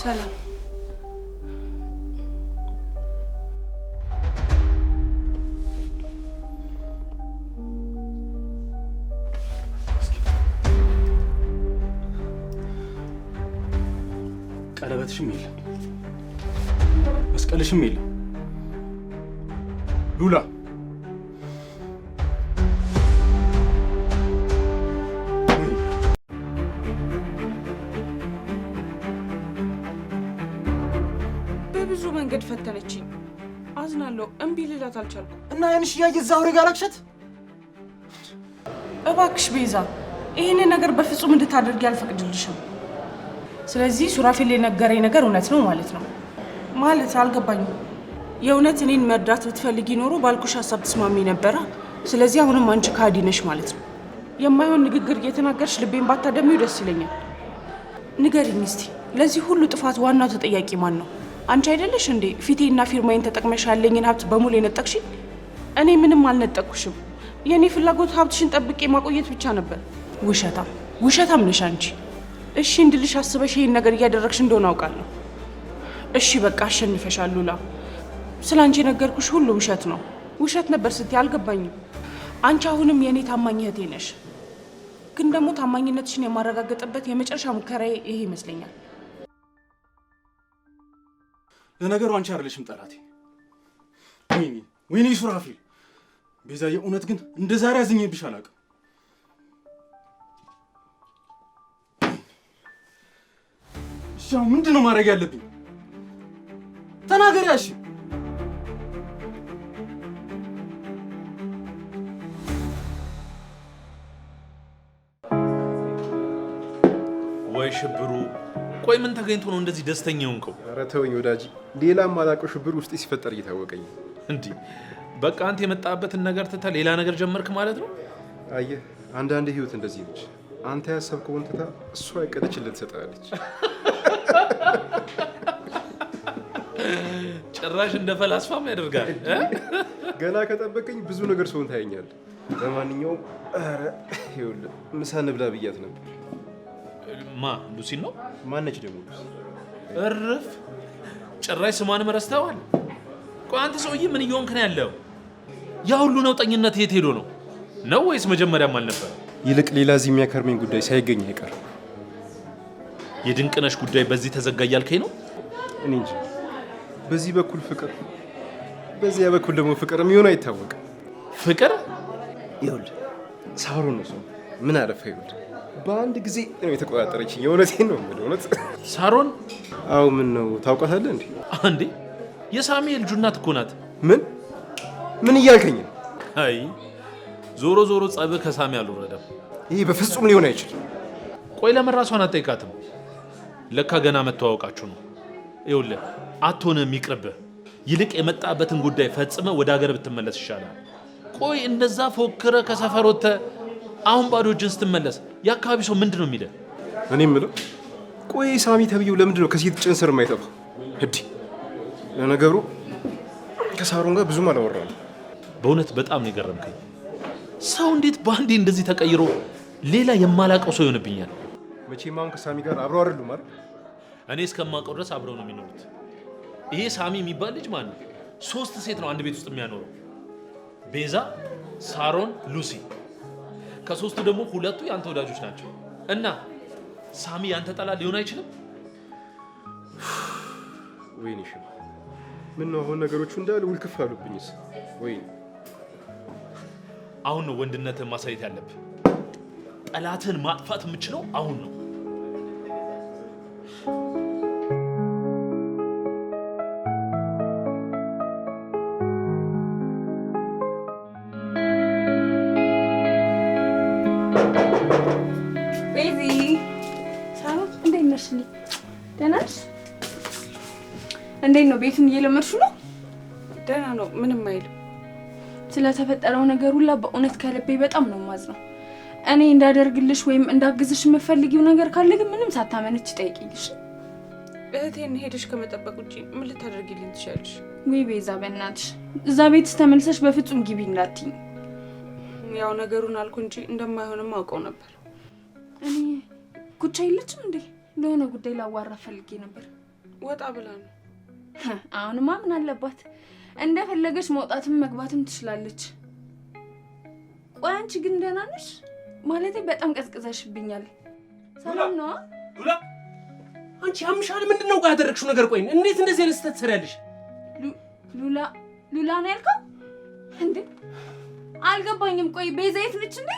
ሰላም ቀለበትሽም የለም መስቀልሽም የለም ሉላ በብዙ መንገድ ፈተነችኝ አዝናለሁ እምቢ ልላት አልቻልኩም እና ያንሽ ያየዛው ረጋላክሸት እባክሽ ቤዛ ይሄን ነገር በፍጹም እንድታደርጊ አልፈቅድልሽም ስለዚህ ሱራፌል የነገረኝ ነገር እውነት ነው ማለት ነው ማለት አልገባኝም የእውነት እኔን መርዳት ብትፈልጊ ኖሮ ባልኩሽ ሐሳብ ተስማሚ ነበር ስለዚህ አሁንም አንቺ ካዲ ነሽ ማለት ነው የማይሆን ንግግር እየተናገርሽ ልቤን ባታደሚው ደስ ይለኛል ንገሪኝ እስቲ ለዚህ ሁሉ ጥፋት ዋናው ተጠያቂ ማን ነው አንቺ አይደለሽ እንዴ ፊቴና ፊርማዬን ተጠቅመሽ ያለኝን ሀብት በሙሉ የነጠቅሽ እኔ ምንም አልነጠቅኩሽም የኔ ፍላጎት ሀብትሽን ጠብቄ ማቆየት ብቻ ነበር ውሸታም ነሽ አንቺ እሺ እንድልሽ አስበሽ ይሄን ነገር እያደረግሽ እንደሆነ አውቃለሁ እሺ በቃ አሸንፈሻል ሉላ ስላንቺ ነገርኩሽ ሁሉ ውሸት ነበር ስትይ አልገባኝም አንቺ አሁንም የኔ ታማኝ እህቴ ነሽ ግን ደግሞ ታማኝነትሽን የማረጋገጥበት የመጨረሻ ሙከራዬ ይሄ ይመስለኛል ለነገሩ አንቺ አይደለሽም ጠላቴ ወይኔ ሱራፌል ቤዛ የእውነት ግን እንደዛሬ አዝኜብሽ አላውቅም ሻው ምንድነው ማድረግ ያለብኝ ተናገሪ እሺ ወይ ሽብሩ ቆይ ምን ተገኝቶ ነው እንደዚህ ደስተኛ ሆንከው ኧረ ተወኝ ወዳጅ ሌላም ማላውቀው ሽብሩ ውስጥ ሲፈጠር እየታወቀኝ እንዴ በቃ አንተ የመጣበትን ነገር ትተህ ሌላ ነገር ጀመርክ ማለት ነው አየህ አንዳንዴ ህይወት እንደዚህ ነች አንተ ያሰብከውን ትታ እሷ ያቀደችልህ ትሰጣለች ጭራሽ እንደ ፈላስፋም ያደርጋል ገና ከጠበቀኝ ብዙ ነገር ሰውን ታየኛለህ ለማንኛውም ኧረ ይኸውልህ ምሳ እንብላ ብያት ነበር ማ ሉሲ ነው ማነች ደግሞ ሉሲ እርፍ ጭራሽ ስሟንም ረስተዋል ቆይ አንተ ሰውዬ ምን እየሆንክ ነው ያለው ያ ሁሉ ነውጠኝነት የት ሄዶ ነው ወይስ መጀመሪያም አልነበር ይልቅ ሌላ እዚህ የሚያከርመኝ ጉዳይ ሳይገኝ አይቀር የድንቅነሽ ጉዳይ በዚህ ተዘጋ እያልከኝ ነው እኔ እንጂ በዚህ በኩል ፍቅር በዚያ በኩል ደግሞ ፍቅር የሚሆን አይታወቅም ፍቅር ይኸውልህ ሳሮን ነው ሰው ምን አለፈ ይኸውልህ በአንድ ጊዜ ነው የተቆጣጠረችኝ የእውነቴን ነው የምልህ እውነት ሳሮን አዎ ምን ነው ታውቃታለህ እንዴ የሳሚ ልጁ እናት እኮ ናት ምን እያልከኝ ነው አይ ዞሮ ጸብ ከሳሚ አልወረደም ይሄ በፍጹም ሊሆን አይችልም ቆይ ለምን ራሷን አትጠይቃትም ለካ ገና መተዋወቃችሁ ነው ይኸውልህ አትሆንም ይቅርብህ ይልቅ የመጣበትን ጉዳይ ፈጽመ ወደ ሀገር ብትመለስ ይሻላል ቆይ እንደዛ ፎክረ ከሰፈር ወጥተህ አሁን ባዶ እጅን ስትመለስ የአካባቢ ሰው ምንድነው የሚለው እኔ የምለው ቆይ ሳሚ ተብዬው ለምንድን ነው ከሴት ጭን ስር የማይጠፋ እዲ ለነገሩ ከሳሮን ጋር ብዙም አላወራንም በእውነት በጣም ነው የገረምከኝ ሰው እንዴት በአንዴ እንደዚህ ተቀይሮ ሌላ የማላውቀው ሰው ይሆንብኛል መቼም አሁን ከሳሚ ጋር አብረው አይደሉም አይደል እኔ እስከማውቀው ድረስ አብረው ነው የሚኖሩት ይሄ ሳሚ የሚባል ልጅ ማለት ነው 3 ሴት ነው አንድ ቤት ውስጥ የሚያኖረው ቤዛ ሳሮን ሉሲ ከሶስቱ ደግሞ 2 ያንተ ወዳጆች ናቸው እና ሳሚ ያንተ ጠላ ሊሆን አይችልም ወይኔ ሽም ምን ነው አሁን ነገሮቹ እንዳለ ውልክፍ አሉብኝስ ወይ አሁን ነው ወንድነትን ማሳየት ያለብህ ጠላትን ማጥፋት የምችለው አሁን ነው እንዴት ነው ቤቱን እየለመድሽ ነው ደህና ነው ምንም አይልም ስለተፈጠረው ነገር ሁላ በእውነት ከልቤ በጣም ነው ማዝነው እኔ እንዳደርግልሽ ወይም እንዳግዝሽ የምፈልጊው ነገር ካለ ግን ምንም ሳታመነች ጠይቂልሽ እህቴን ሄደሽ ከመጠበቅ ውጪ ምን ልታደርጊልኝ ትችያለሽ ወይ ቤዛ በእናትሽ እዛ ቤት ተመልሰሽ በፍጹም ግቢ እንዳትኝ ያው ነገሩን አልኩ እንጂ እንደማይሆንም አውቀው ነበር እኔ ጉቻ የለችም እንዴ ለሆነ ጉዳይ ላዋራ ፈልጌ ነበር ወጣ ብላ ነው። አሁንማ ምን አለባት? እንደፈለገች መውጣትም መግባትም ትችላለች። ቆይ አንቺ ግን ደህና ነሽ? ማለቴ በጣም ቀዝቅዘሽብኛል። ሰላም ነው? ሉላ አንቺ ያምሻል? ምንድነው ጋር ያደረግሽው ነገር? ቆይ እንዴት እንደዚህ አይነት ስህተት ትሰሪያለሽ? ሉላ ነው ያልከው እንዴ? አልገባኝም። ቆይ ቤዛ የት ነች እንዴ?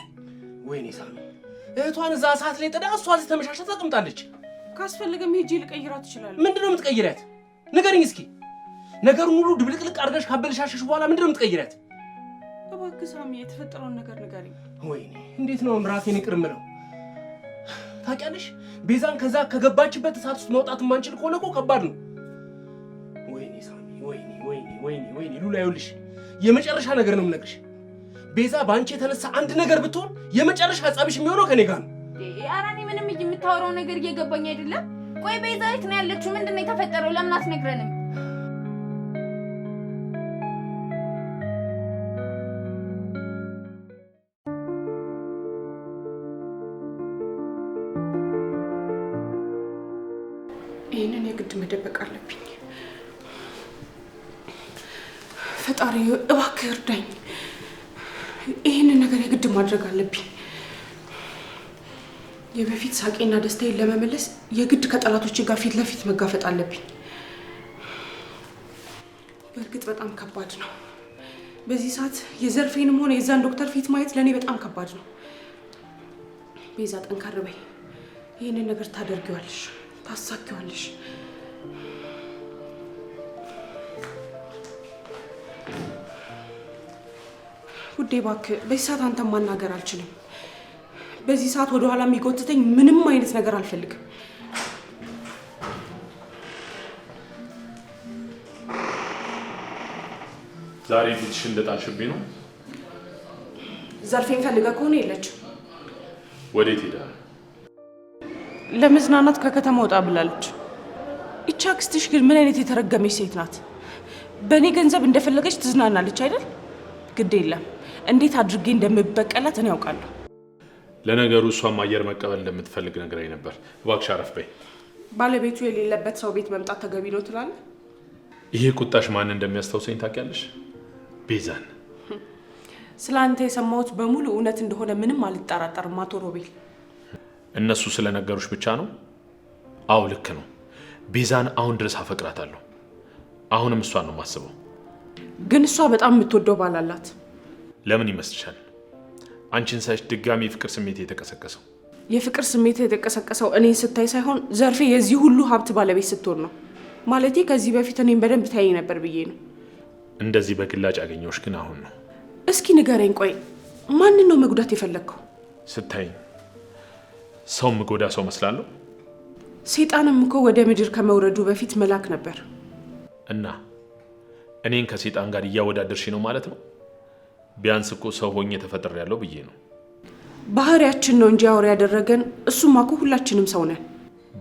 ወይኔ ሳሚ እህቷን እዛ ሰዓት ላይ ጥዳ እሷ እዚህ ተመሻሽታ ተቀምጣለች። ካስፈለገም ሄጄ ልቀይራት እችላለሁ። ምንድነው የምትቀይሪያት? ንገሪኝ እስኪ። ነገሩን ሁሉ ድብልቅልቅ አድርገሽ ካበለሻሸሽ በኋላ ምንድነው የምትቀይሪያት? እባክህ ሳሚ የተፈጠረውን ነገር ንገሪኝ። ወይኔ እንዴት ነው ራሴን ይቅር የምለው? ታውቂያለሽ ቤዛን ከዛ ከገባችበት እሳት ውስጥ መውጣት የማንችል ከሆነ እኮ ከባድ ነው። ወይኔ ሳሚ ወይኔ ሉላ ይኸውልሽ የመጨረሻ ነገር ነው የምነግርሽ። ቤዛ በአንቺ የተነሳ አንድ ነገር ብትሆን የመጨረሻ ጸብሽ የሚሆነው ከኔ ጋር ነው። ኧረ እኔ ምንም የምታወራው ነገር እየገባኝ አይደለም። ቆይ ቤዛ የት ነው ያለችው? ምንድን ነው የተፈጠረው? ለምን አትነግረንም? ይህንን የግድ መደበቅ አለብኝ። ፈጣሪ እባክህ እርዳኝ። ይህንን ነገር የግድ ማድረግ አለብኝ። የበፊት ሳቄና ደስታዬን ለመመለስ የግድ ከጠላቶቼ ጋር ፊት ለፊት መጋፈጥ አለብኝ። በእርግጥ በጣም ከባድ ነው። በዚህ ሰዓት የዘርፌንም ሆነ የዛን ዶክተር ፊት ማየት ለእኔ በጣም ከባድ ነው። ቤዛ ጠንካር በይ። ይህንን ነገር ታደርጊዋለሽ፣ ታሳኪዋለሽ። ውዴ እባክህ በዚህ ሰዓት አንተን ማናገር አልችልም። በዚህ ሰዓት ወደ ኋላ የሚጎትተኝ ምንም አይነት ነገር አልፈልግም። ዛሬ ፊትሽን እንደጣልሽብኝ ነው? ዘርፌን ፈልገህ ከሆነ የለችም። ወዴት ሄዳ? ለመዝናናት ከከተማ ወጣ ብላለች። ይቺ አክስትሽ ግን ምን አይነት የተረገመች ሴት ናት? በእኔ ገንዘብ እንደፈለገች ትዝናናለች አይደል? ግድ የለም እንዴት አድርጌ እንደምበቀላት እኔ ያውቃለሁ። ለነገሩ እሷም አየር መቀበል እንደምትፈልግ ነግራኝ ነበር። እባክሽ አረፍ በይ። ባለቤቱ የሌለበት ሰው ቤት መምጣት ተገቢ ነው ትላለህ? ይሄ ቁጣሽ ማን እንደሚያስታውሰኝ ታውቂያለሽ? ቤዛን። ስለ አንተ የሰማሁት በሙሉ እውነት እንደሆነ ምንም አልጠራጠርም አቶ ሮቤል። እነሱ ስለነገሩሽ ብቻ ነው? አዎ ልክ ነው። ቤዛን አሁን ድረስ አፈቅራታለሁ። አሁንም እሷን ነው የማስበው። ግን እሷ በጣም የምትወደው ባል አላት። ለምን ይመስልሻል አንቺን ሳይሽ ድጋሚ የፍቅር ስሜት የተቀሰቀሰው? የፍቅር ስሜት የተቀሰቀሰው እኔን ስታይ ሳይሆን ዘርፌ የዚህ ሁሉ ሀብት ባለቤት ስትሆን ነው። ማለቴ ከዚህ በፊት እኔን በደንብ ታየኝ ነበር ብዬ ነው። እንደዚህ በግላጭ ያገኘሁሽ ግን አሁን ነው። እስኪ ንገረኝ፣ ቆይ ማንን ነው መጉዳት የፈለግከው? ስታይኝ ሰው ምጎዳ ሰው መስላለሁ? ሴጣንም እኮ ወደ ምድር ከመውረዱ በፊት መልአክ ነበር። እና እኔን ከሴጣን ጋር እያወዳደርሽ ነው ማለት ነው? ቢያንስ እኮ ሰው ሆኜ ተፈጥሬያለሁ ብዬ ነው። ባህሪያችን ነው እንጂ አውሬ ያደረገን። እሱማ እኮ ሁላችንም ሰው ነን።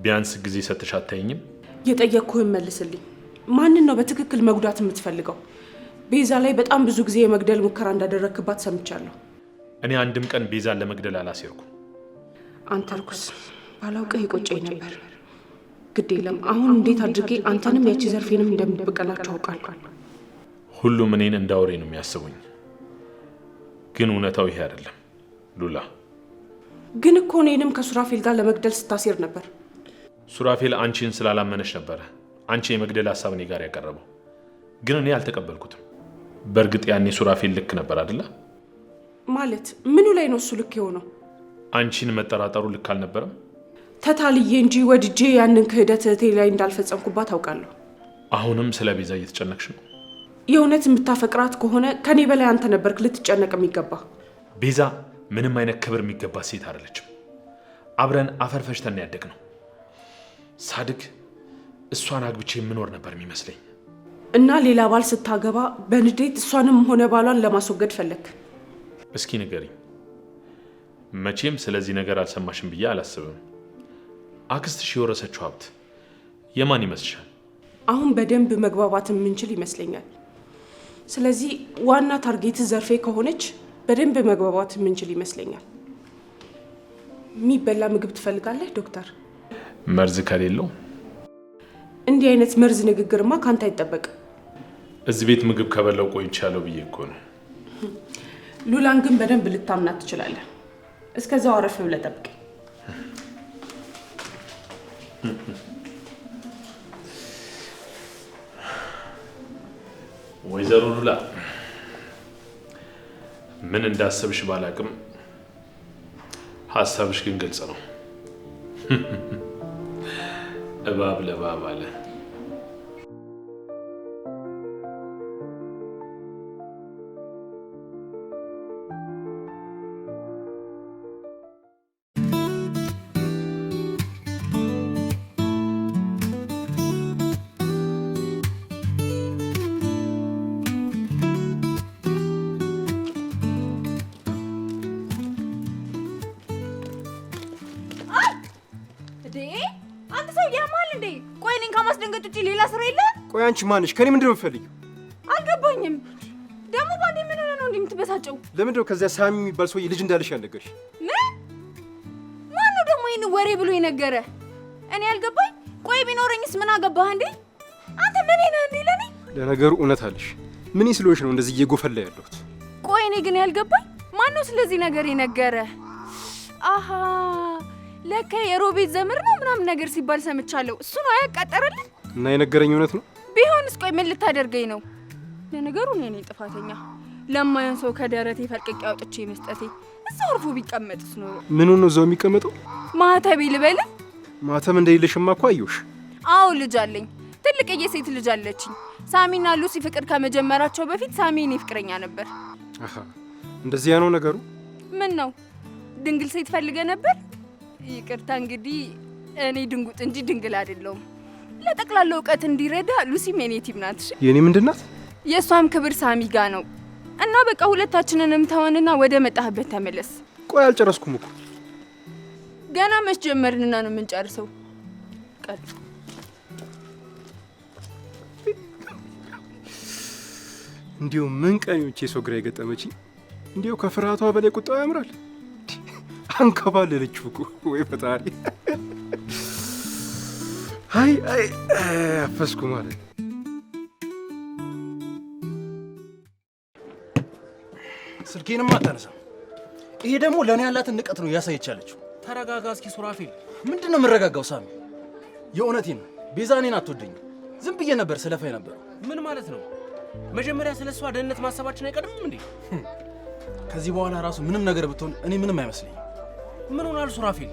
ቢያንስ ጊዜ ሰጥተሽ አታይኝም? የጠየቅኩህን መልስልኝ። ማንን ነው በትክክል መጉዳት የምትፈልገው? ቤዛ ላይ በጣም ብዙ ጊዜ የመግደል ሙከራ እንዳደረክባት ሰምቻለሁ። እኔ አንድም ቀን ቤዛን ለመግደል አላሴርኩም። አንተ ርኩስ፣ ባላውቅህ ይቆጨኝ ነበር። ግድ የለም አሁን እንዴት አድርጌ አንተንም ያቺ ዘርፌንም እንደምትበቀላቸው አውቃለሁ። ሁሉም እኔን እንደ አውሬ ነው የሚያስቡኝ። ግን እውነታው ይሄ አይደለም ሉላ። ግን እኮ እኔንም ከሱራፌል ጋር ለመግደል ስታሴር ነበር። ሱራፌል አንቺን ስላላመነች ነበረ አንቺ የመግደል ሀሳብ እኔ ጋር ያቀረበው። ግን እኔ አልተቀበልኩትም። በእርግጥ ያኔ ሱራፌል ልክ ነበር አይደለ? ማለት ምኑ ላይ ነው እሱ ልክ የሆነው? አንቺን መጠራጠሩ ልክ አልነበረም? ተታልዬ እንጂ ወድጄ ያንን ክህደት እህቴ ላይ እንዳልፈጸምኩባት አውቃለሁ። አሁንም ስለ ቤዛ እየተጨነቅሽ ነው? የእውነት የምታፈቅራት ከሆነ ከኔ በላይ አንተ ነበርክ ልትጨነቅ የሚገባ። ቤዛ ምንም አይነት ክብር የሚገባ ሴት አይደለችም። አብረን አፈር ፈጭተን ያደግ ነው። ሳድግ እሷን አግብቼ የምኖር ነበር የሚመስለኝ። እና ሌላ ባል ስታገባ በንዴት እሷንም ሆነ ባሏን ለማስወገድ ፈለግ። እስኪ ንገሪኝ። መቼም ስለዚህ ነገር አልሰማሽም ብዬ አላስብም። አክስትሽ የወረሰችው ሀብት የማን ይመስልሻል? አሁን በደንብ መግባባት የምንችል ይመስለኛል። ስለዚህ ዋና ታርጌት ዘርፌ ከሆነች በደንብ መግባባት የምንችል ይመስለኛል። የሚበላ ምግብ ትፈልጋለህ ዶክተር? መርዝ ከሌለው እንዲህ አይነት መርዝ ንግግርማ ካንተ አይጠበቅም። እዚህ ቤት ምግብ ከበላው ቆይቻለሁ ብዬ እኮ ነው። ሉላን ግን በደንብ ልታምናት ትችላለህ። እስከዛው አረፍ ብለህ ጠብቀኝ። ወይዘሮ ሉላ ምን እንዳሰብሽ ባላቅም ሀሳብሽ ግን ግልጽ ነው። እባብ ለእባብ አለ። ቆይ አንቺ ማንሽ? ከኔ ምንድነው የምትፈልጊው? አልገባኝም። ደግሞ ባንዴ ምን ሆነ ነው እንደምትበሳጨው? ለምንድነው ከዚያ ሳሚ የሚባል ሰውዬ ልጅ እንዳለሽ ያልነገርሽ? ማን ነው ደግሞ ይሄን ወሬ ብሎ የነገረ? እኔ አልገባኝ። ቆይ ቢኖረኝስ ምን አገባህ እንዴ? አንተ ምን ነህ እንዴ ለኔ? ለነገሩ እውነት አለሽ። ምን ስለሆንሽ ነው እንደዚህ እየጎፈላ ያለሁት? ቆይ እኔ ግን ያልገባኝ ማን ነው ስለዚህ ነገር የነገረ? አሃ ለካ የሮቤት ዘመር ነው ምናምን ነገር ሲባል ሰምቻለሁ። እሱ ነው ያቃጠረልህ? እና የነገረኝ እውነት ነው ቢሆንስ? ቆይ ምን ልታደርገኝ ነው? ለነገሩ እኔ ነኝ ጥፋተኛ። ለማያን ሰው ከደረቴ ፈልቅቄ አውጥቼ መስጠቴ። እዛው አርፎ ቢቀመጥስ ኖሮ። ምኑን ነው እዛው የሚቀመጠው? ማህተቤ ልበል? ማህተም እንደሌለሽማ እኮ አየሁሽ። አዎ ልጅ አለኝ። ትልቅዬ ሴት ልጅ አለችኝ። ሳሚና ሉሲ ፍቅር ከመጀመራቸው በፊት ሳሚ እኔ ፍቅረኛ ነበር። አሃ እንደዚያ ነው ነገሩ። ምን ነው ድንግል ሴት ፈልገ ነበር? ይቅርታ እንግዲህ እኔ ድንጉጥ እንጂ ድንግል አይደለሁም። ለጠቅላላ እውቀት እንዲረዳ ሉሲ ሜኔቲቭ ናት። የኔ ምንድናት? የሷም ክብር ሳሚ ጋ ነው። እና በቃ ሁለታችንንም ተወንና ወደ መጣህበት ተመለስ። ቆይ አልጨረስኩም እኮ። ገና መች ጀመርንና ነው የምንጨርሰው? ቀጥ እንዲሁ ምን ቀኞቼ ሰው ግራ የገጠመች። እንዲሁ ከፍርሃቷ በላይ ቁጣው ያምራል። አንከባለለችው እኮ ወይ ፈጣሪ። አይ አፈስኩ ማለት ስልኬንም አታነሳም። ይሄ ደግሞ ለእኔ ያላትን ንቀት ነው ያሳየቻለችው። ተረጋጋ እስኪ ሱራፌል። ምንድን ነው የምረጋጋው ሳሚ? የእውነቴን ነው። ቤዛ እኔን አትወደኝም። ዝም ብዬ ነበር ስለፋ ነበር። ምን ማለት ነው? መጀመሪያ ስለሷ ደህንነት ማሰባችን አይቀድምም እንዴ? ከዚህ በኋላ ራሱ ምንም ነገር ብትሆን እኔ ምንም አይመስለኝም። ምን ሆናል ሱራፌል?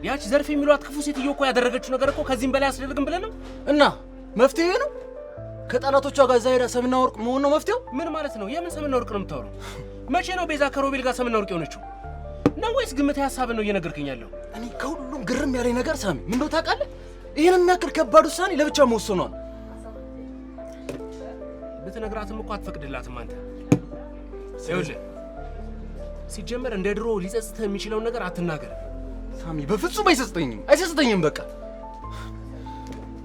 ያች ዘርፍ የሚሏት ክፉ ሴትዮ እኮ ያደረገችው ነገር እኮ ከዚህም በላይ አስደርግም ብለን ነው። እና መፍትሄ ነው ከጠላቶቿ ጋር እዛ ሄዳ ሰምና ወርቅ መሆን ነው መፍትሄው? ምን ማለት ነው? የምን ሰምና ወርቅ ነው የምታወራው? መቼ ነው ቤዛ ከሮቤል ጋር ሰምና ወርቅ የሆነችው? ነው ወይስ ግምታዊ ሀሳብን ነው እየነገርከኝ ያለው? እኔ ከሁሉም ግርም ያለኝ ነገር ሳሚ ምን እንደው ታውቃለህ? ይሄንን የሚያክል ከባድ ውሳኔ ለብቻ መወሰኗል። ብትነግራትም እኮ አትፈቅድላትም አንተ። ይኸውልህ ሲጀመር እንደ ድሮ ሊጸጽትህ የሚችለውን ነገር አትናገር ሳሚ። በፍጹም አይሰስጠኝም። በቃ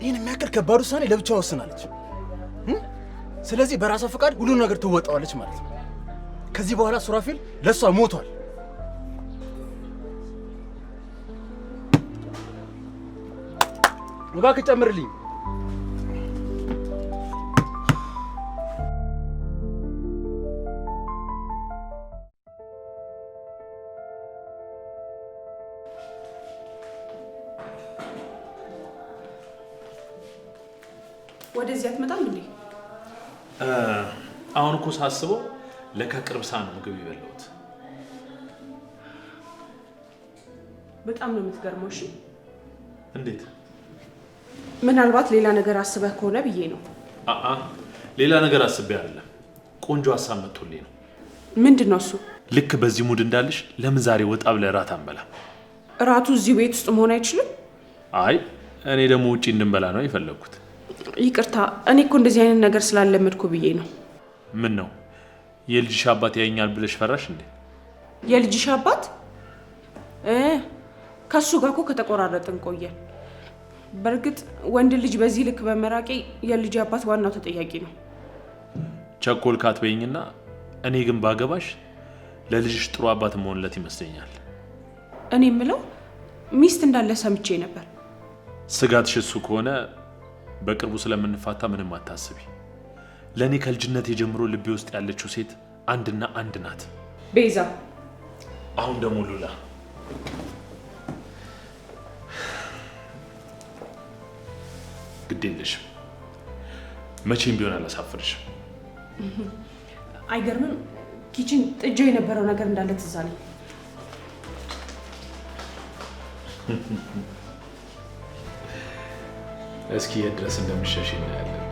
ይሄን የሚያክል ከባድ ውሳኔ ለብቻ ወስናለች። ስለዚህ በራሷ ፈቃድ ሁሉን ነገር ትወጣዋለች ማለት ነው። ከዚህ በኋላ ሱራፌል ለሷ ሞቷል። እባክህ ጨምርልኝ። ወደዚህ አትመጣም እንዴ? አሁን እኮ ሳስበው ለካ ቅርብ ሰዓት ነው ምግብ የበላሁት። በጣም ነው የምትገርመው። እሺ እንዴት? ምናልባት ሌላ ነገር አስበህ ከሆነ ብዬ ነው። ሌላ ነገር አስቤ አይደለም። ቆንጆ ሀሳብ መጥቶልኝ ነው። ምንድን ነው እሱ? ልክ በዚህ ሙድ እንዳለሽ ለምን ዛሬ ወጣ ብለህ እራት አንበላ? እራቱ እዚህ ቤት ውስጥ መሆን አይችልም? አይ እኔ ደግሞ ውጪ እንድንበላ ነው የፈለግኩት። ይቅርታ፣ እኔ እኮ እንደዚህ አይነት ነገር ስላለመድኩ ብዬ ነው። ምን ነው የልጅሽ አባት ያየኛል ብለሽ ፈራሽ እንዴ? የልጅሽ አባት? ከሱ ጋር እኮ ከተቆራረጥን ቆየን። በእርግጥ ወንድ ልጅ በዚህ ልክ በመራቄ የልጅ አባት ዋናው ተጠያቂ ነው። ቸኮል ካትበይኝና እኔ ግን ባገባሽ ለልጅሽ ጥሩ አባት መሆንለት ይመስለኛል። እኔ የምለው ሚስት እንዳለ ሰምቼ ነበር። ስጋትሽ እሱ ከሆነ በቅርቡ ስለምንፋታ ምንም አታስቢ። ለኔ ከልጅነት የጀምሮ ልቤ ውስጥ ያለችው ሴት አንድና አንድ ናት፣ ቤዛ። አሁን ደግሞ ሉላ። ግድ የለሽም፣ መቼም ቢሆን አላሳፍርሽም። አይገርምም? ኪችን ጥጃው የነበረው ነገር እንዳለ ትዝ አለኝ። እስኪ የት ድረስ እንደምትሸሽ እናያለን።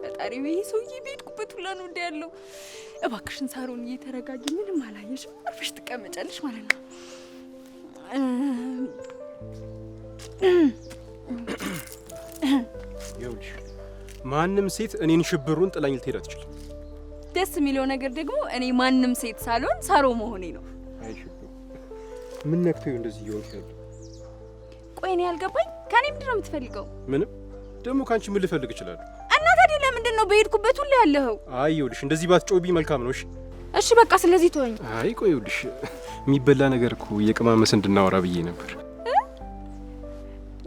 ፈጣሪ ይሄ ሰውዬ በሄድኩበት ሁላ ነው እንደ ያለው። እባክሽን ሳሮን እየተረጋጊ፣ ምንም አላየሽም፣ አርፈሽ ትቀመጫለሽ ማለት ነው። ይኸውልሽ ማንም ሴት እኔን ሽብሩን ጥላኝ ልትሄድ አትችልም። ደስ የሚለው ነገር ደግሞ እኔ ማንም ሴት ሳልሆን ሳሮ መሆኔ ነው። አይ ሽብሩ ምን ነክቶኝ እንደዚህ እየሆንሽ ያለው? ቆይ እኔ ያልገባኝ ከኔ ምንድን ነው የምትፈልገው? ምንም። ደግሞ ከአንቺ ምን ልፈልግ እችላለሁ? እና ታዲያ ለምንድን ነው በሄድኩበት ሁሉ ያለኸው? አይ ይኸውልሽ እንደዚህ ባትጮህብኝ መልካም ነው። እሺ እሺ በቃ ስለዚህ ተወኝ። አይ ቆይ ይኸውልሽ የሚበላ ነገር እኮ እየቀማመስ እንድናወራ ብዬ ነበር።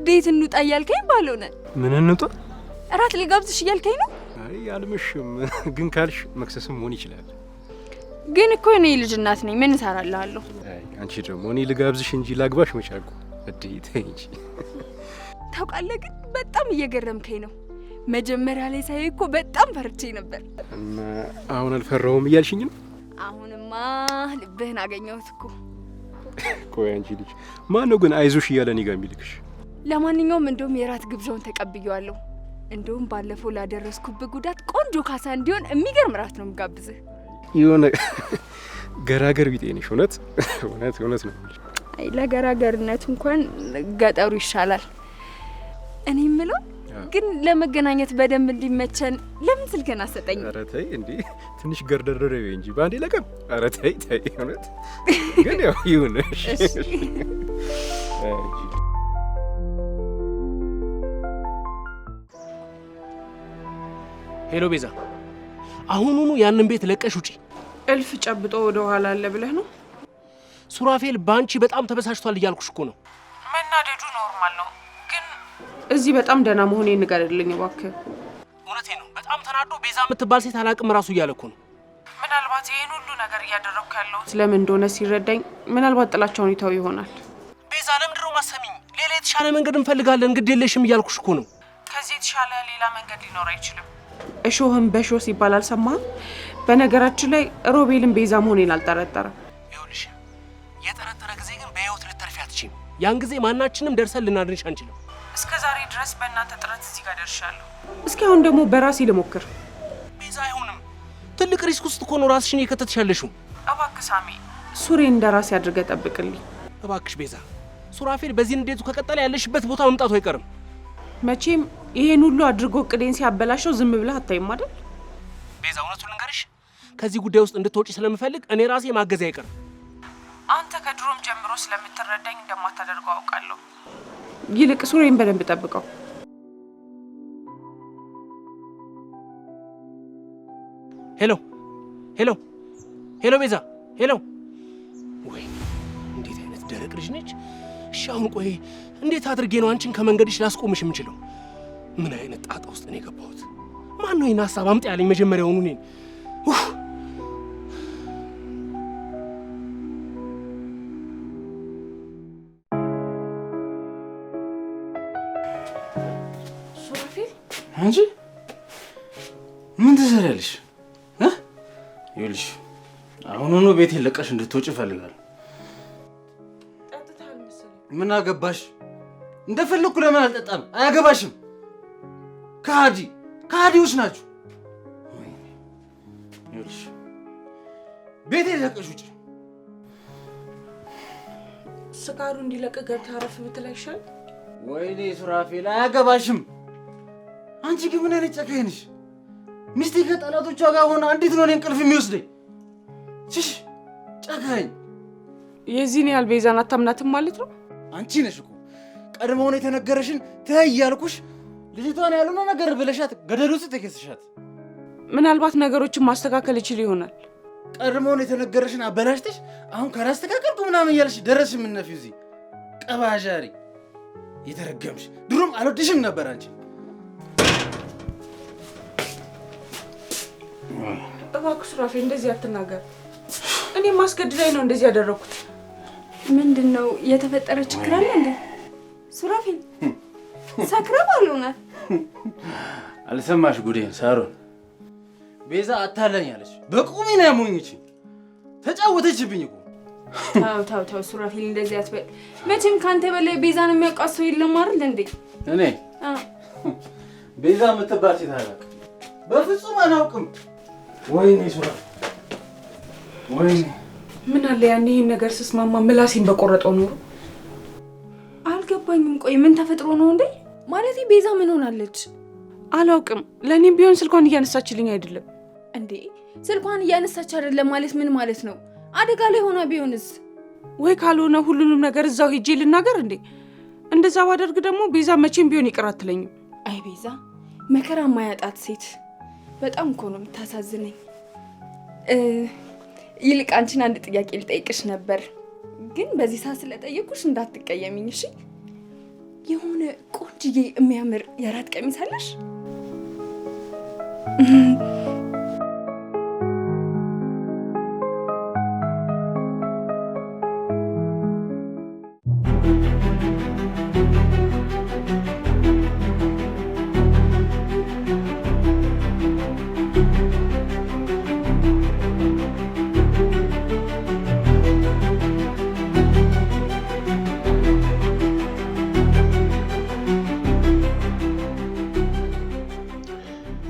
ዴት እንውጣ እያልከኝ ባልሆነ ምን እንውጣ? እራት ልጋብዝሽ እያልከኝ ነው? አይ አልመሽም፣ ግን ካልሽ መክሰስም መሆን ይችላል። ግን እኮ እኔ ልጅ እናት ነኝ፣ ምን እሰራልሃለሁ? አይ አንቺ ደግሞ እኔ ልጋብዝሽ እንጂ ላግባሽ መቻልኩ እዴ ተይ እንጂ። ታውቃለህ ግን በጣም እየገረምከኝ ነው። መጀመሪያ ላይ ሳይ እኮ በጣም ፈርቼ ነበር። እና አሁን አልፈራሁም እያልሽኝ ነው? አሁንማ ልብህን አገኘሁት እኮ። ቆይ አንቺ ልጅ ማነው ግን አይዞሽ እያለ እኔ ጋር የሚልክሽ? ለማንኛውም እንደውም የራት ግብዣውን ተቀብዬዋለሁ። እንደውም ባለፈው ላደረስኩብህ ጉዳት ቆንጆ ካሳ እንዲሆን የሚገርም ራት ነው የምጋብዝህ። የሆነ ገራገር ቢጤ ነሽ። እውነት እውነት ነው። አይ ለገራገርነቱ እንኳን ገጠሩ ይሻላል። እኔ የምለው ግን ለመገናኘት በደንብ እንዲመቸን ለምን ስልክህን አሰጠኝ? ኧረ ተይ እንዴ ትንሽ ገርደርደር ይበይ እንጂ ባንዴ ለቀም። ኧረ ተይ እውነት ግን ያው ይሁንሽ። ሄሎ ቤዛ፣ አሁኑኑ ያንን ቤት ለቀሽ ውጪ። እልፍ ጨብጦ ወደ ኋላ አለ ብለህ ነው? ሱራፌል ባንቺ በጣም ተበሳጭቷል እያልኩሽ እኮ ነው። መናደዱ ኖርማል ነው፣ ግን እዚህ በጣም ደህና መሆኔን ንገርልኝ እባክህ። እውነቴ ነው። በጣም ተናዶ ቤዛ የምትባል ሴት አላቅም ራሱ እያለ እኮ ነው። ምናልባት ይህን ሁሉ ነገር እያደረግኩ ያለሁት ለምን እንደሆነ ሲረዳኝ ምናልባት ጥላቻውን ይተው ይሆናል። ቤዛ ለምንድን ነው ማሰሚኝ? ሌላ የተሻለ መንገድ እንፈልጋለን፣ ግድ የለሽም እያልኩሽ እኮ ነው። ከዚህ የተሻለ ሌላ መንገድ ሊኖር አይችልም። እሾህም በሾህ ሲባል አልሰማህም? በነገራችን ላይ ሮቤልን ቤዛ መሆኔን አልጠረጠረም። ይኸውልሽ የጠረጠረ ጊዜ ግን በህይወት ልትተርፊ አትችይም። ያን ጊዜ ማናችንም ደርሰን ልናድንሽ አንችልም። እስከ ዛሬ ድረስ በእናንተ ጥረት እዚህ ጋር ደርሻለሁ። እስኪ አሁን ደግሞ በራሴ ልሞክር። ቤዛ አይሆንም። ትልቅ ሪስክ ውስጥ እኮ ነው ራስሽን የከተትሽ ያለሽው። እባክህ ሳሚ፣ ሱሬን እንደ ራሴ አድርገህ ጠብቅልኝ እባክሽ ቤዛ። ሱራፌል በዚህ ንዴቱ ከቀጠለ ያለሽበት ቦታ መምጣቱ አይቀርም። መቼም ይሄን ሁሉ አድርጎ እቅዴን ሲያበላሸው ዝም ብለህ አታይም አይደል? ቤዛ እውነቱን ልንገርሽ፣ ከዚህ ጉዳይ ውስጥ እንድትወጪ ስለምፈልግ እኔ ራሴ ማገዝ አይቀርም። አንተ ከድሮም ጀምሮ ስለምትረዳኝ እንደማታደርገው አውቃለሁ። ይልቅ ሱሬን በደንብ ጠብቀው። ሄሎ ሄሎ ሄሎ ቤዛ ሄሎ። ወይ እንዴት አይነት ደረቅ ልጅ ነች! እሺ አሁን ቆይ እንዴት አድርጌ ነው አንቺን ከመንገድሽ ላስቆምሽ የምችለው? ምን አይነት ጣጣ ውስጥ ነው የገባሁት? ማን ነው ይህን ሀሳብ አምጣ ያለኝ መጀመሪያውኑ እኔን? አንቺ ምን ትሰሪያለሽ? ይኸውልሽ አሁኑኑ ቤቴን ለቀሽ እንድትወጪ እፈልጋለሁ። ምን አገባሽ? እንደፈለኩ ለምን አልጠጣም? አያገባሽም። ከሃዲዎች ናችሁ። ይኸውልሽ ቤቴን ለቀሽ ውጪ። ስካሩ እንዲለቅ ገብተህ አረፍ ብትል አይሻልም? ወይኔ ሱራፌል አያገባሽም። አንቺ ግን ምን አይነት ጨካኝ ነሽ? ሚስቴ ከጠላቶቿ ጋር ሆና እንዴት ነው እኔን እንቅልፍ የሚወስደኝ? ሽሽ ጨካኝ። የዚህን ያህል ቤዛን አታምናትም ማለት ነው? አንቺ ነሽ እኮ ቀድሞውን የተነገረሽን ተይ እያልኩሽ ልጅቷን ያልሆነ ነገር ብለሻት ገደል ውስጥ ተከስሻት። ምናልባት ነገሮችን ማስተካከል ይችል ይሆናል። ቀድሞውን የተነገረሽን አበላሽተሽ አሁን ካላስተካከልኩ ምናምን እያልሽ ደረስሽ የምነፊው እዚህ ቀባዣሪ የተረገምሽ። ድሮም አልወድሽም ነበር አንቺ። እባክህ ሱራፌል እንደዚህ አትናገር። እኔ ማስገድዳኝ ነው እንደዚህ ያደረኩት። ምንድነው የተፈጠረ ችግር አለ እንዴ? ሱራፌል ሰክረህ ባልሆነ አልሰማሽ ጉዴን ሳሮን። ቤዛ አታለኛለች። በቁሜ ነው ያሞኝች። ተጫወተችብኝ እኮ። ታው ሱራፌል እንደዚህ አትበል። መቼም ካንተ በላይ ቤዛን የሚያውቃት ሰው የለም አይደል እንዴ? እኔ ቤዛ የምትባል ሴት አላውቅም። በፍጹም አላውቅም። ወይኔ ሱራፌል ወይኔ። ምን አለ ያኔ ይሄን ነገር ስስማማ ምላሴን በቆረጠው ኖሮ። አልገባኝም። ቆይ ምን ተፈጥሮ ነው እንዴ? ማለት ቤዛ ምን ሆናለች? አላውቅም። ለኔም ቢሆን ስልኳን እያነሳችልኝ አይደለም እንዴ? ስልኳን እያነሳች አይደለም ማለት ምን ማለት ነው? አደጋ ላይ ሆና ቢሆንስ? ወይ ካልሆነ ሁሉንም ነገር እዛው ሄጄ ልናገር እንዴ? እንደዛ ባደርግ ደግሞ ቤዛ መቼም ቢሆን ይቅር አትለኝም። አይ ቤዛ መከራ ማያጣት ሴት በጣም እኮ ነው የምታሳዝነኝ። ይልቅ አንቺን አንድ ጥያቄ ልጠይቅሽ ነበር፣ ግን በዚህ ሰዓት ስለጠየቁሽ እንዳትቀየሚኝ እሺ? የሆነ ቆንጅዬ የሚያምር የራት ቀሚስ አለሽ?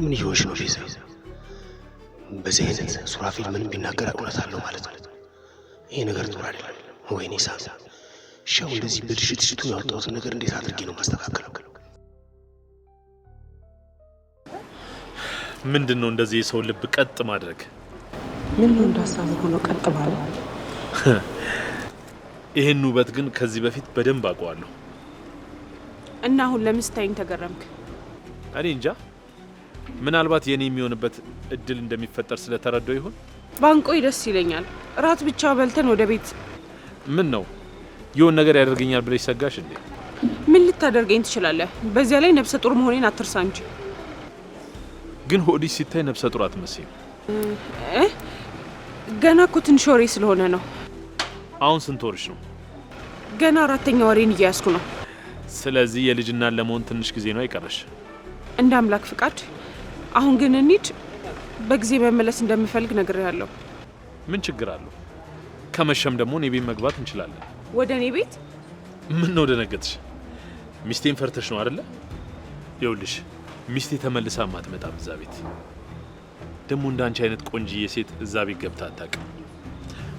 ምን ይሆንሽ ነው ቤዛ? በዚህ አይነት ሱራፌል ምንም ቢናገር እውነት አለው ማለት ነው። ይሄ ነገር ጥሩ አይደለም። ወይኔ ሳሚ፣ ሻው እንደዚህ በድሽት ሽቱ ያወጣሁትን ነገር እንዴት አድርጌ ነው ማስተካከለው? ምንድነው እንደዚህ የሰው ልብ ቀጥ ማድረግ? ምን ነው እንዳሳብ ሆኖ ቀጥ ባለ። ይሄን ውበት ግን ከዚህ በፊት በደንብ አውቀዋለሁ። እና አሁን ለምስታይን ተገረምክ? እኔ እንጃ፣ ምናልባት የኔ የሚሆንበት እድል እንደሚፈጠር ስለተረዳው ይሆን? ባንቆይ ደስ ይለኛል። ራት ብቻ በልተን ወደ ቤት። ምን ነው የሆነ ነገር ያደርገኛል ብለሽ ሰጋሽ እንዴ? ምን ልታደርገኝ ትችላለህ? በዚያ ላይ ነፍሰ ጡር መሆኔን አትርሳ እንጂ። ግን ሆዲሽ ሲታይ ነፍሰ ጡር አትመስይም። ገና እኮ ትንሽ ወሬ ስለሆነ ነው። አሁን ስንት ወርሽ ነው? ገና 4ኛ ወሬን እያያዝኩ ነው። ስለዚህ የልጅናን ለመሆን ትንሽ ጊዜ ነው አይቀርሽ። እንደ አምላክ ፍቃድ። አሁን ግን እንሂድ። በጊዜ መመለስ እንደምፈልግ ነግሬያለሁ። ምን ችግር አለው? ከመሸም ደግሞ እኔ ቤት መግባት እንችላለን። ወደ እኔ ቤት? ምን ነው ደነገጥሽ? ሚስቴን ፈርተሽ ነው አይደለ? ይኸውልሽ ሚስቴ ተመልሳ ማትመጣም እዛ ቤት። ደግሞ እንዳንቺ አይነት ቆንጂዬ ሴት እዛ ቤት ገብታ አታውቅም።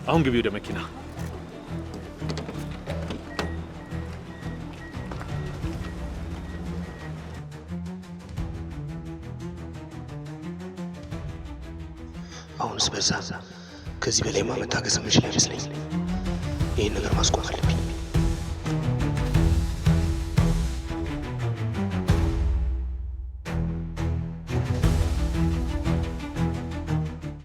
አሁን ግቢ ወደ መኪና። አሁንስ በዛ። ከዚህ በላይ መታገስ የምችል አይመስለኝም። ይህን ነገር ማስቆም አለብኝ።